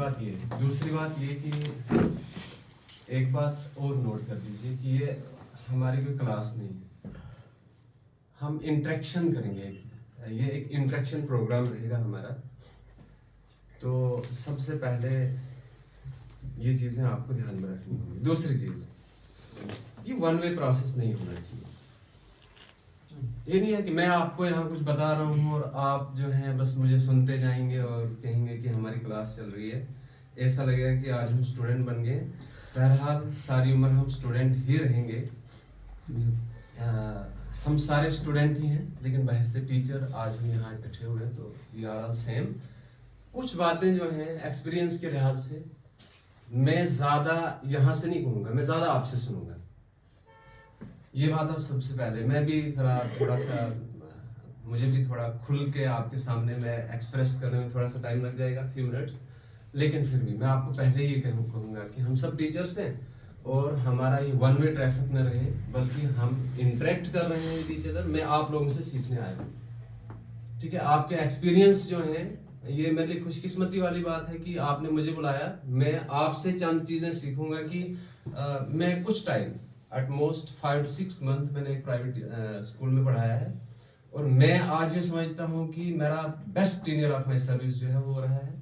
बात ये है। दूसरी बात ये कि एक बात और नोट कर दीजिए कि ये हमारी कोई क्लास नहीं है, हम इंटरेक्शन करेंगे, ये एक इंटरेक्शन प्रोग्राम रहेगा हमारा। तो सबसे पहले ये चीज़ें आपको ध्यान में रखनी होंगी। दूसरी चीज़, ये वन वे प्रोसेस नहीं होना चाहिए। ये नहीं है कि मैं आपको यहाँ कुछ बता रहा हूँ और आप जो है बस मुझे सुनते जाएंगे और कहेंगे कि हमारी क्लास चल रही है। ऐसा लगेगा कि आज हम स्टूडेंट बन गए। बहरहाल सारी उम्र हम स्टूडेंट ही रहेंगे। हम सारे स्टूडेंट ही हैं, लेकिन बहसते टीचर आज हम यहाँ इकट्ठे हुए तो वी आर ऑल सेम। कुछ बातें जो हैं एक्सपीरियंस के लिहाज से मैं ज़्यादा यहाँ से नहीं कहूँगा, मैं ज़्यादा आपसे सुनूंगा। ये बात अब सबसे पहले मैं भी ज़रा थोड़ा सा, मुझे भी थोड़ा खुल के आपके सामने मैं एक्सप्रेस करने में थोड़ा सा टाइम लग जाएगा, फ्यू मिनट्स, लेकिन फिर भी मैं आपको पहले ये कहूँगा कि हम सब टीचर्स हैं और हमारा ये वन वे ट्रैफिक न रहे, बल्कि हम इंटरेक्ट कर रहे हैं विद ईच अदर। मैं आप लोगों से सीखने आया हूँ, ठीक है। आपके एक्सपीरियंस जो हैं, ये मेरे लिए खुशकिस्मती वाली बात है कि आपने मुझे बुलाया। मैं आपसे चंद चीज़ें सीखूंगा कि मैं कुछ time at most 5 to 6 month मैंने एक प्राइवेट स्कूल में पढ़ाया है और मैं आज ये समझता हूँ कि मेरा best tenure of my service जो है वो रहा है।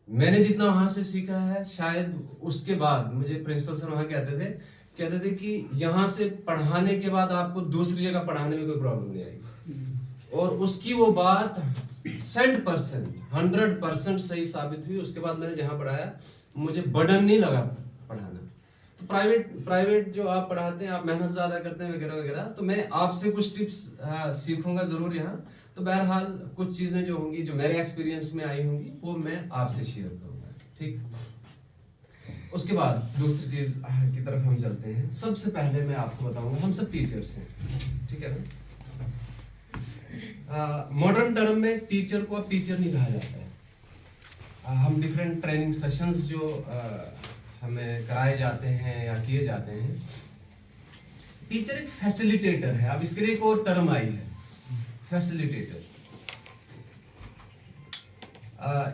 मैंने जितना वहाँ से सीखा है, शायद उसके बाद मुझे प्रिंसिपल सर वहाँ कहते थे कि यहाँ से पढ़ाने के बाद आपको दूसरी जगह पढ़ाने में कोई प्रॉब्लम नहीं आएगी। और उसकी वो बात 100% सही साबित हुई। उसके बाद मैंने जहाँ पढ़ाया मुझे बर्डन नहीं लगा पढ़ाना। तो प्राइवेट जो आप पढ़ाते हैं, आप मेहनत ज़्यादा करते हैं वगैरह वगैरह, तो मैं आपसे कुछ टिप्स सीखूंगा ज़रूर यहाँ। तो बहरहाल कुछ चीज़ें जो होंगी, जो मेरे एक्सपीरियंस में आई होंगी, वो मैं आपसे शेयर करूँगा, ठीक। उसके बाद दूसरी चीज़ की तरफ हम चलते हैं। सबसे पहले मैं आपको बताऊँगा, हम सब टीचर्स हैं, ठीक है ना। मॉडर्न टर्म में टीचर को अब टीचर नहीं कहा जाता है। हम डिफरेंट ट्रेनिंग सेशंस जो हमें कराए जाते हैं या किए जाते हैं, टीचर एक फैसिलिटेटर है। अब इसके लिए एक और टर्म आई है, फैसिलिटेटर।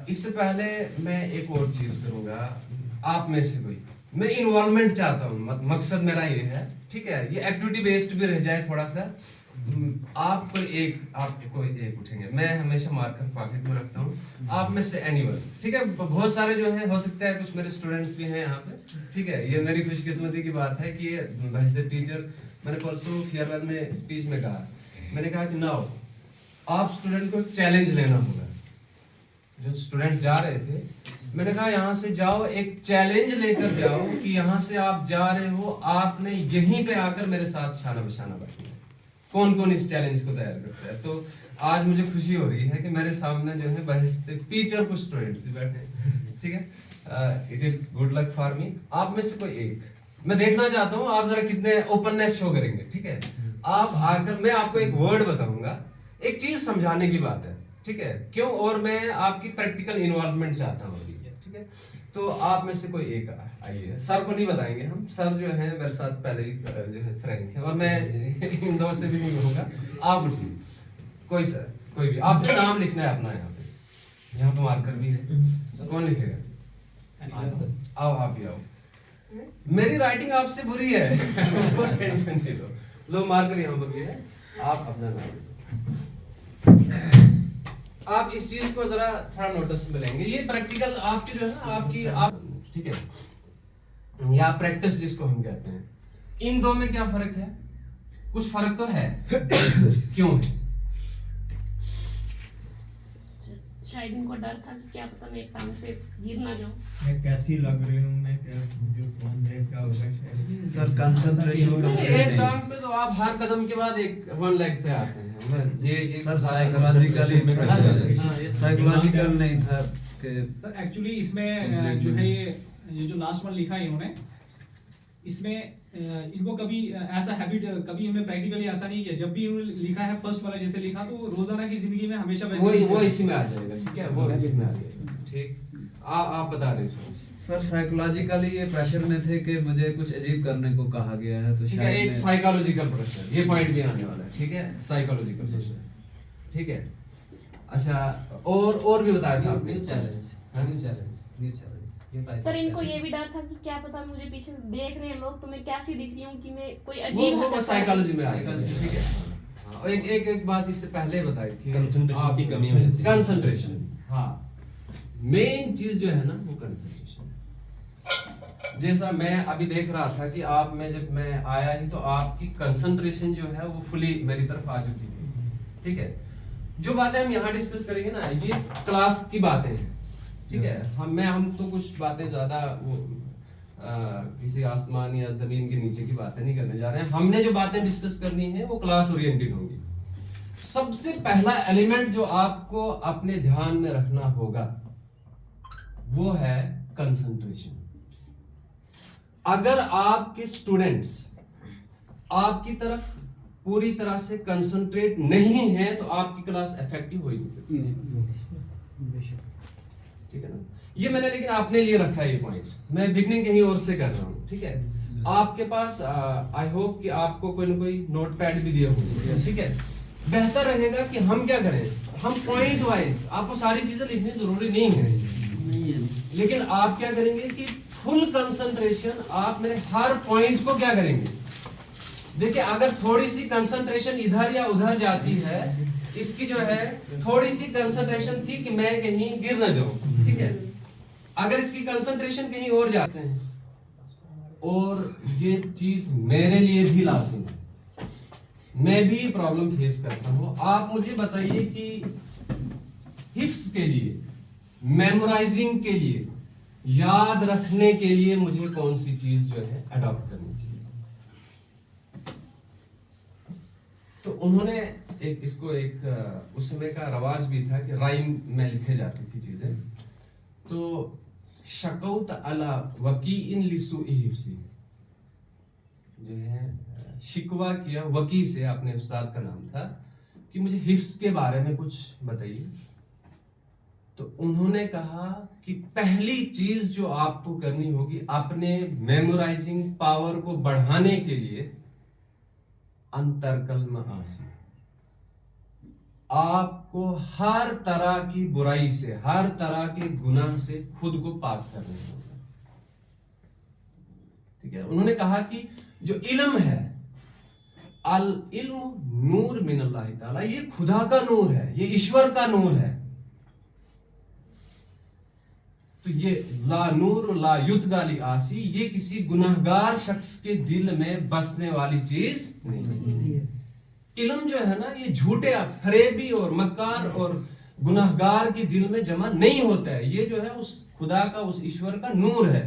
इससे पहले मैं एक और चीज करूंगा, आप में से कोई, मैं इन्वॉल्वमेंट चाहता हूं, मकसद मेरा ये है, ठीक है। ये एक्टिविटी बेस्ड भी रह जाए थोड़ा सा। आप कोई एक उठेंगे, मैं हमेशा मार्कर पॉकेट में रखता हूँ। आप में से एनीवन, ठीक है। बहुत सारे जो है, हो सकता है कुछ मेरे स्टूडेंट्स भी हैं यहाँ पे, ठीक है। ये मेरी खुशकिस्मती की बात है कि वैसे टीचर, मैंने परसों फेयरवेल में स्पीच में कहा, मैंने कहा कि नाउ आप स्टूडेंट को चैलेंज लेना होगा। जो स्टूडेंट्स जा रहे थे, मैंने कहा यहाँ से जाओ, एक चैलेंज लेकर जाओ कि यहाँ से आप जा रहे हो, आपने यहीं पे आकर मेरे साथ शाना बशाना बैठना है। कौन कौन इस चैलेंज को तैयार करता है? तो आज मुझे खुशी हो रही है कि मेरे सामने जो है बहसते टीचर कुछ स्टूडेंट्स बैठे हैं, ठीक है। It is good luck for me. आप में से कोई एक, मैं देखना चाहता हूँ आप जरा कितने ओपननेस शो करेंगे, ठीक है। आप आकर, मैं आपको एक वर्ड बताऊंगा, एक चीज समझाने की बात है, ठीक है, क्यों, और मैं आपकी प्रैक्टिकल इन्वॉल्वमेंट चाहता हूँ, ठीक है। तो आप में से कोई एक आइए। सर को नहीं बताएंगे हम, सर जो है मेरे साथ पहले ही जो है फ्रैंक है और मैं इन दो से भी नहीं कहूँगा। आप उठिए, कोई सर, कोई भी, आपको नाम लिखना है अपना यहाँ पे मार्कर भी है। तो कौन लिखेगा? आओ, आप भी आओ। मेरी राइटिंग आपसे बुरी है टेंशन नहीं लो। लो मार्कर यहाँ पर भी है, आप अपना नाम लिखो। आप इस चीज को जरा थोड़ा नोटिस में लेंगे। ये प्रैक्टिकल आपकी जो है ना, आप ठीक है, या प्रैक्टिस जिसको हम कहते हैं। इन दो में क्या फर्क है? कुछ फर्क तो है। क्यों है? शायद इनको डर था कि क्या पता मैं एक टांग पे गिर ना जाऊं। मैं कैसी लग रही हूँ, मैं क्या, मुझे कौन देख क्या होगा शायद। सर कंसंट्रेशन एक टांग पे तो आप हर कदम के बाद एक वन लेग पे आते हैं। ये सर साइकोलॉजिकल नहीं था कि सर एक्चुअली इसमें जो है ये जो लास्ट वन लिखा है इन्होंने, इसमें इनको कभी ऐसा हैबिट, कभी इन्होंने प्रैक्टिकली ऐसा नहीं किया। जब भी इन्होंने लिखा है फर्स्ट वाला जैसे लिखा, तो रोजाना की जिंदगी में हमेशा वो इसी में आ जाएगा, ठीक है, वो इसी में आ जाएगा, ठीक। आप बता रहे थे सर साइकोलॉजिकली ये प्रेशर में थे कि मुझे कुछ अजीब करने को कहा गया है, तो ठीक है, एक साइकोलॉजिकल प्रेशर, ये पॉइंट भी आने वाला है, ठीक है, साइकोलॉजिकल प्रेशर, ठीक है। अच्छा, और भी बताया था आपने, न्यू चैलेंज सर इनको ये भी डर था कि क्या पता मुझे पीछे देख रहे हैं लोग तो मैं कैसी दिख रही हूँ कि मैं कोई वो अजीब वो हरकत साइकोलॉजी में आएगा, ठीक है। हाँ, और एक बात इससे पहले बताई थी, कंसंट्रेशन की कमी वजह से। कंसंट्रेशन, हाँ, मेन चीज जो है ना वो कंसंट्रेशन। जैसा मैं अभी देख रहा था कि आप में जब मैं आया ही तो आपकी कंसंट्रेशन जो है वो फुली मेरी तरफ आ चुकी थी, ठीक है। जो बातें हम यहाँ डिस्कस करेंगे ना ये क्लास की बातें हैं, ठीक है। हम तो कुछ बातें ज्यादा वो किसी आसमान या जमीन के नीचे की बातें नहीं करने जा रहे हैं। हमने जो बातें डिस्कस करनी है वो क्लास ओरिएंटेड होंगी। सबसे पहला एलिमेंट जो आपको अपने ध्यान में रखना होगा वो है कंसंट्रेशन। अगर आपके स्टूडेंट्स आपकी तरफ पूरी तरह से कंसंट्रेट नहीं है तो आपकी क्लास इफेक्टिव हो ही नहीं सकती, ठीक है ना। ये मैंने लेकिन आपने लिए रखा है ये पॉइंट, मैं बिगनिंग कहीं और से कर रहा हूँ, ठीक है। आपके पास आई होप कि आपको कोई ना कोई नोट पैड भी दिए होंगे, ठीक है। बेहतर रहेगा कि हम क्या करें, हम पॉइंट वाइज, आपको सारी चीजें लिखनी जरूरी नहीं है, लेकिन आप क्या करेंगे कि फुल कंसंट्रेशन आप मेरे हर पॉइंट को क्या करेंगे। देखिए अगर थोड़ी सी कंसंट्रेशन इधर या उधर जाती है, इसकी जो है थोड़ी सी कंसंट्रेशन थी कि मैं कहीं गिर ना जाऊं, ठीक है। अगर इसकी कंसंट्रेशन कहीं और जाते हैं, और ये चीज मेरे लिए भी लाजिम है, मैं भी प्रॉब्लम फेस करता हूं। आप मुझे बताइए कि हिफ्स के लिए, मेमोराइजिंग के लिए, याद रखने के लिए मुझे कौन सी चीज जो है अडॉप्ट करनी चाहिए। तो उन्होंने एक उस समय का रवाज भी था कि राइम में लिखे जाती थी चीजें। तो शकौत अला वकी इन लिसुई हिफ्सी, जो है शिकवा किया वकी से, अपने उस्ताद का नाम था कि मुझे हिफ्स के बारे में कुछ बताइए। तो उन्होंने कहा कि पहली चीज जो आपको करनी होगी अपने मेमोराइजिंग पावर को बढ़ाने के लिए, अंतरकल्म आसी, आपको हर तरह की बुराई से, हर तरह के गुनाह से खुद को पाक करना होगा, ठीक है। उन्होंने कहा कि जो इल्म है, अल इल्म नूर मिनल्लाह ताला, ये खुदा का नूर है, ये ईश्वर का नूर है। तो ये ला नूर ला युतगाली आसी, ये किसी गुनाहगार शख्स के दिल में बसने वाली चीज नहीं है। इल्म जो है ना ये झूठे फरेबी और मक्कार और गुनाहगार के दिल में जमा नहीं होता है, ये जो है उस खुदा का, उस ईश्वर का नूर है।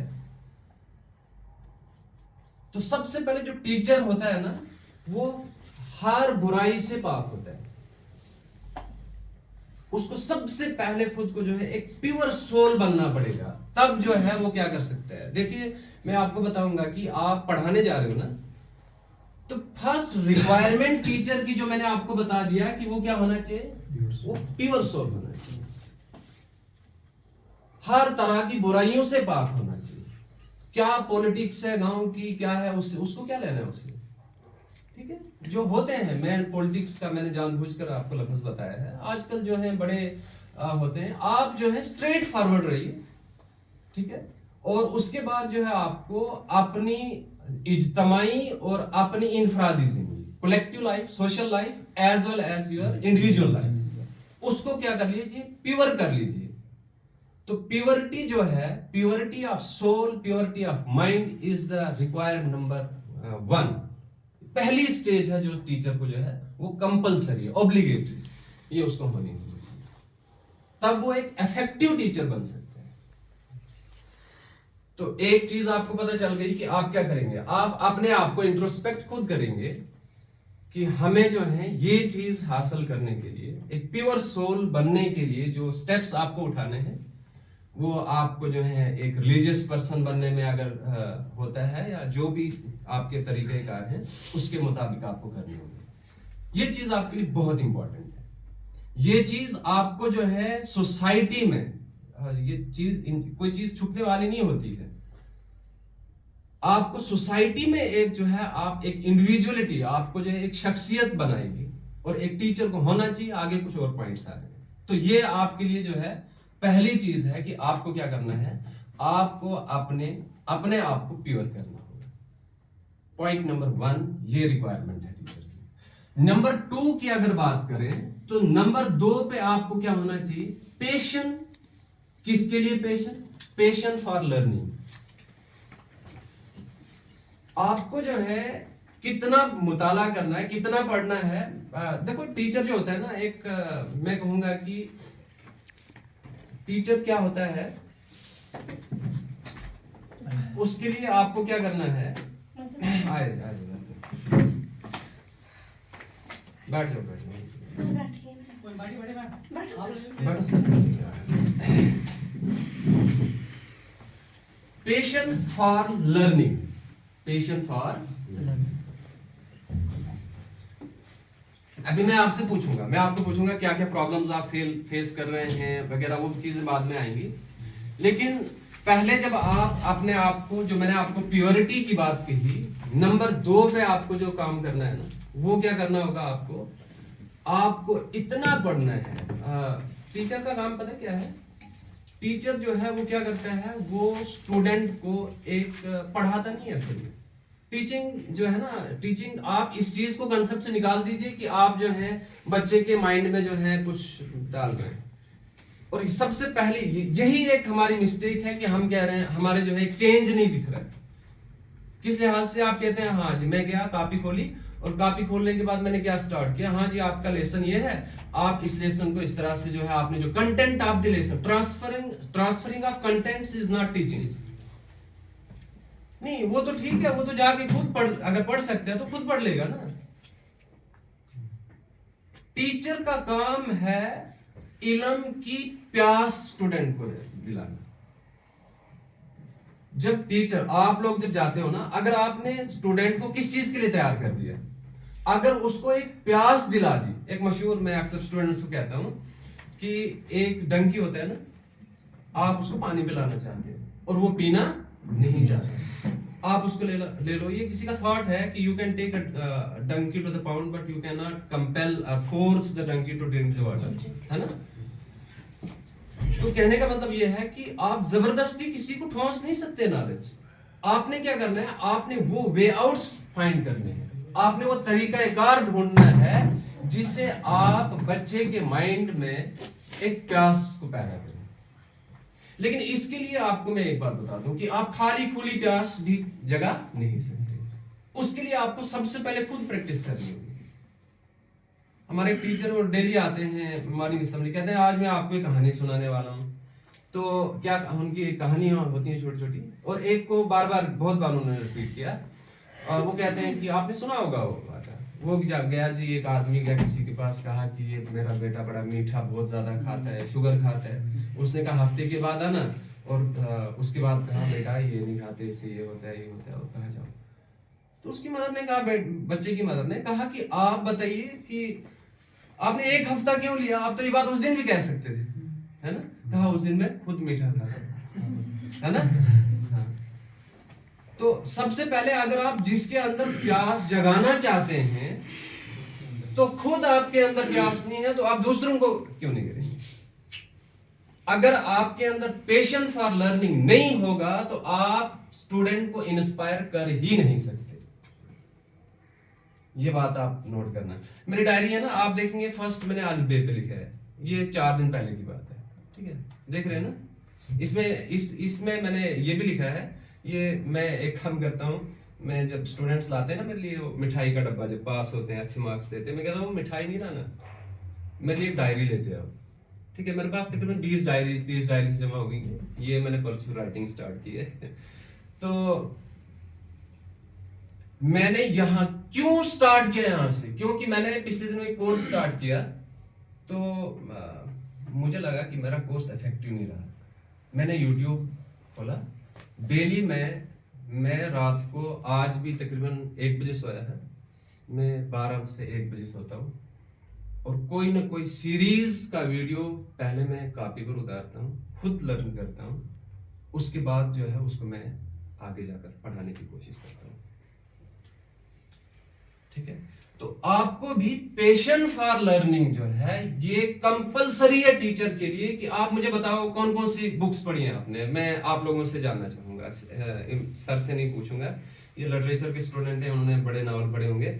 तो सबसे पहले जो टीचर होता है ना वो हर बुराई से पाक होता है। उसको सबसे पहले खुद को जो है एक प्योर सोल बनना पड़ेगा, तब जो है वो क्या कर सकता है। देखिए मैं आपको बताऊंगा कि आप पढ़ाने जा रहे हो ना, तो फर्स्ट रिक्वायरमेंट टीचर की जो मैंने आपको बता दिया कि वो क्या होना चाहिए, वो प्योर सोल होना चाहिए, हर तरह की बुराइयों से पाक होना चाहिए। क्या पॉलिटिक्स है गांव की, क्या है उससे, उसको क्या लेना है उससे, ठीक है। जो होते हैं, मैं पॉलिटिक्स का मैंने जानबूझकर आपको लफ्ज बताया है, आजकल जो है बड़े होते हैं। आप जो है स्ट्रेट फॉरवर्ड रहिए, ठीक है। और उसके बाद जो है आपको अपनी इज्तमाई और अपनी इनफरादी जिंदगी, collective life, social life as well as your individual life, उसको क्या कर लीजिए, प्योर कर लीजिए। तो प्योरिटी जो है, purity of soul, purity of mind is the required number 1। पहली स्टेज है जो टीचर को जो है वो कंपलसरी है, ऑब्लिगेटरी, ये उसको होनी चाहिए, तब वो एक इफेक्टिव टीचर बन सकते हैं। तो एक चीज आपको पता चल गई कि आप क्या करेंगे, आप अपने आप को इंट्रोस्पेक्ट खुद करेंगे कि हमें जो है ये चीज हासिल करने के लिए, एक प्योर सोल बनने के लिए जो स्टेप्स आपको उठाने हैं, वो आपको जो है एक रिलीजियस पर्सन बनने में अगर होता है या जो भी आपके तरीकेकार हैं उसके मुताबिक आपको करनी होगी। ये चीज आपके लिए बहुत इंपॉर्टेंट है। ये चीज आपको जो है सोसाइटी में, ये चीज कोई चीज छुपने वाली नहीं होती है। आपको सोसाइटी में एक जो है आप एक इंडिविजुअलिटी, आपको जो है एक शख्सियत बनाएगी, और एक टीचर को होना चाहिए। आगे कुछ और पॉइंट्स आ रहे हैं, तो ये आपके लिए जो है पहली चीज है कि आपको क्या करना है, आपको अपने अपने आप को प्योर करना होगा। पॉइंट नंबर 1 ये रिक्वायरमेंट है टीचर की। नंबर 2 की अगर बात करें तो नंबर 2 पे आपको क्या होना चाहिए, पेशेंट। किसके लिए पेशेंट? Patient for learning. आपको जो है कितना मुताला करना है, कितना पढ़ना है। देखो टीचर जो होता है ना, एक मैं कहूंगा कि टीचर क्या होता है, उसके लिए आपको क्या करना है, आए बैठ जाओ बैठ जाओ बैठो sir. Patient for learning, patient for learning. अभी मैं आपसे पूछूंगा, मैं आपको पूछूंगा क्या क्या प्रॉब्लम्स आप फेस कर रहे हैं वगैरह, वो चीजें बाद में आएंगी। लेकिन पहले जब आप अपने आप को, जो मैंने आपको प्योरिटी की बात कही, नंबर 2 पे आपको जो काम करना है ना, वो क्या करना होगा आपको, आपको इतना पढ़ना है। टीचर का काम पता क्या है, टीचर जो है वो क्या करता है, वो स्टूडेंट को एक पढ़ाता नहीं है असल में। टीचिंग जो है ना, टीचिंग आप इस चीज को कंसेप्ट से निकाल दीजिए कि आप जो है बच्चे के माइंड में जो है कुछ डाल रहे हैं। और सबसे पहले यही एक हमारी मिस्टेक है कि हम कह रहे हैं हमारे जो है एक चेंज नहीं दिख रहा है। किस लिहाज से आप कहते हैं, हाँ जी मैं गया कॉपी खोली और कॉपी खोलने के बाद मैंने क्या स्टार्ट किया, हाँ जी आपका लेसन ये है, आप इस लेसन को इस तरह से जो है आपने जो content of the lesson, transferring of contents is not teaching. नहीं वो तो ठीक है, वो तो जाके खुद पढ़, अगर पढ़ सकते हैं तो खुद पढ़ लेगा ना। टीचर का काम है इल्म की प्यास स्टूडेंट को दिलाना। जब टीचर, आप लोग जब जाते हो ना, अगर आपने स्टूडेंट को किस चीज के लिए तैयार कर दिया, अगर उसको एक प्यास दिला दी, एक मशहूर, मैं अक्सर स्टूडेंट्स को कहता हूं कि एक डंकी होता है ना, आप उसको पानी पिलाना चाहते हो और वो पीना नहीं चाहता, आप उसको ले लो। ये किसी का थॉट है कि you can take a donkey to the pound but you cannot नॉट कंपेल और force the donkey to drink the water, है ना। तो कहने का मतलब ये है कि आप जबरदस्ती किसी को ठोंस नहीं सकते नॉलेज। आपने क्या करना है, आपने वो वे आउट्स फाइंड करने हैं, आपने वो तरीकाकार ढूंढना है जिससे आप बच्चे के माइंड में एक प्यास को पैदा करें। लेकिन इसके लिए आपको मैं एक बात बताता हूं कि आप खाली खुली प्यास भी जगा नहीं सकते। उसके लिए आपको सबसे पहले खुद प्रैक्टिस करनी होगी। हमारे टीचर वो डेली आते हैं मॉर्निंग असेंबली, कहते हैं आज मैं आपको एक कहानी सुनाने वाला हूँ। तो क्या उनकी कहानियां होती हैं छोटी छोटी, और एक को बार बार बहुत बार उन्होंने रिपीट किया, और वो कहते हैं कि आपने सुना होगा वो गया जी, एक आदमी गया किसी के पास, कहा कि ये मेरा बेटा बड़ा मीठा बहुत ज्यादा खाता है, शुगर खाता है। उसने कहा हफ्ते के बाद आना, और उसके बाद कहा बेटा ये नहीं खाते, इससे ये होता है ये होता है, और कहा जाओ। तो उसकी मदर ने कहा, बच्चे की मदर ने कहा कि आप बताइए कि आपने एक हफ्ता क्यों लिया, आप तो ये बात उस दिन भी कह सकते थे, है ना। कहा उस दिन मैं खुद मीठा खाता, है ना। हाँ। तो सबसे पहले अगर आप जिसके अंदर प्यास जगाना चाहते हैं, तो खुद आपके अंदर प्यास नहीं है तो आप दूसरों को क्यों नहीं करेंगे। अगर आपके अंदर पेशेंट फॉर लर्निंग नहीं होगा तो आप स्टूडेंट को इंस्पायर कर ही नहीं सकते। ये बात आप नोट करना। मेरी डायरी है ना, आप देखेंगे फर्स्ट मैंने अल्फबे पे लिखा है, ये 4 दिन पहले की बात है, ठीक है, देख रहे हैं ना। इसमें मैंने ये भी लिखा है, ये मैं एक काम करता हूँ, मैं जब स्टूडेंट्स लाते हैं ना मेरे लिए मिठाई का डब्बा, जब पास होते हैं अच्छे मार्क्स देते हैं, मैं कहता हूँ मिठाई नहीं लाना, मेरे लिए एक डायरी लेते आओ, ठीक है। मेरे पास तकरीबन 20 डायरीज जमा हो गई, ये मैंने परसों राइटिंग स्टार्ट की है। तो मैंने यहाँ क्यों स्टार्ट किया यहाँ से, क्योंकि मैंने पिछले दिनों एक कोर्स स्टार्ट किया, तो मुझे लगा कि मेरा कोर्स इफेक्टिव नहीं रहा। मैंने YouTube खोला, डेली मैं रात को, आज भी तकरीबन 1 बजे सोया है, मैं 12 से 1 बजे सोता हूँ, और कोई ना कोई सीरीज का वीडियो पहले मैं कॉपी पर उतारता हूँ, खुद लर्न करता हूँ, उसके बाद जो है उसको मैं आगे जाकर पढ़ाने की कोशिश करता हूँ, ठीक है। तो आपको भी पैशन फॉर लर्निंग जो है ये कंपलसरी है टीचर के लिए कि आप मुझे बताओ कौन कौन सी बुक्स पढ़ी हैं आपने। मैं आप लोगों से जानना चाहूंगा, सर से नहीं पूछूंगा, ये लिटरेचर के स्टूडेंट हैं, उन्होंने बड़े नावल पढ़े होंगे।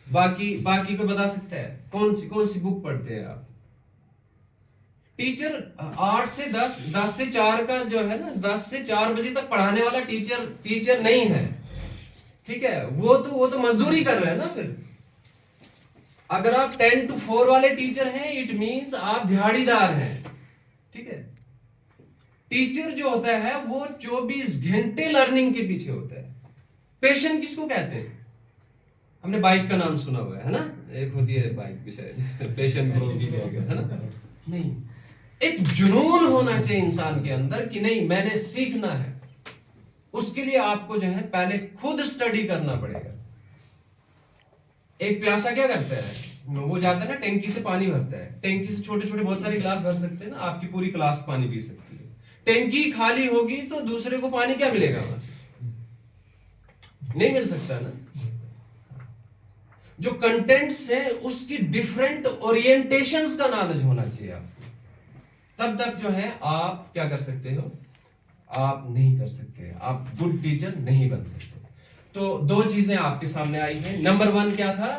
बाकी को बता सकते हैं कौन सी बुक पढ़ते हैं आप। टीचर 8 से 10, 10 से 4 का जो है ना, 10 से 4 बजे तक पढ़ाने वाला टीचर नहीं है, ठीक है। वो तो मजदूरी कर रहे हैं ना। फिर अगर आप 10 to 4 वाले टीचर हैं, इट मींस आप दिहाड़ीदार हैं, ठीक है। टीचर जो होता है वो 24 घंटे लर्निंग के पीछे होता है। पेशेंट किसको कहते हैं? हमने बाइक का नाम सुना हुआ है ना, एक होती है बाइक भी शायद, पेशेंट को भी कहा गया है ना। नहीं, एक जुनून होना चाहिए इंसान के अंदर कि नहीं मैंने सीखना है। उसके लिए आपको जो है पहले खुद स्टडी करना पड़ेगा। एक प्यासा क्या करता है, वो जाता है ना टैंकी से पानी भरता है, टैंकी से छोटे छोटे बहुत सारे गिलास भर सकते हैं ना, आपकी पूरी क्लास पानी पी सकती है। टैंकी खाली होगी तो दूसरे को पानी क्या मिलेगा वहां से? नहीं मिल सकता ना। जो कंटेंट्स है उसकी डिफरेंट ओरिएंटेशंस का नॉलेज होना चाहिए आपको, तब तक जो है आप क्या कर सकते हो, आप नहीं कर सकते, आप गुड टीचर नहीं बन सकते। तो 2 चीजें आपके सामने आई हैं। नंबर 1 क्या था?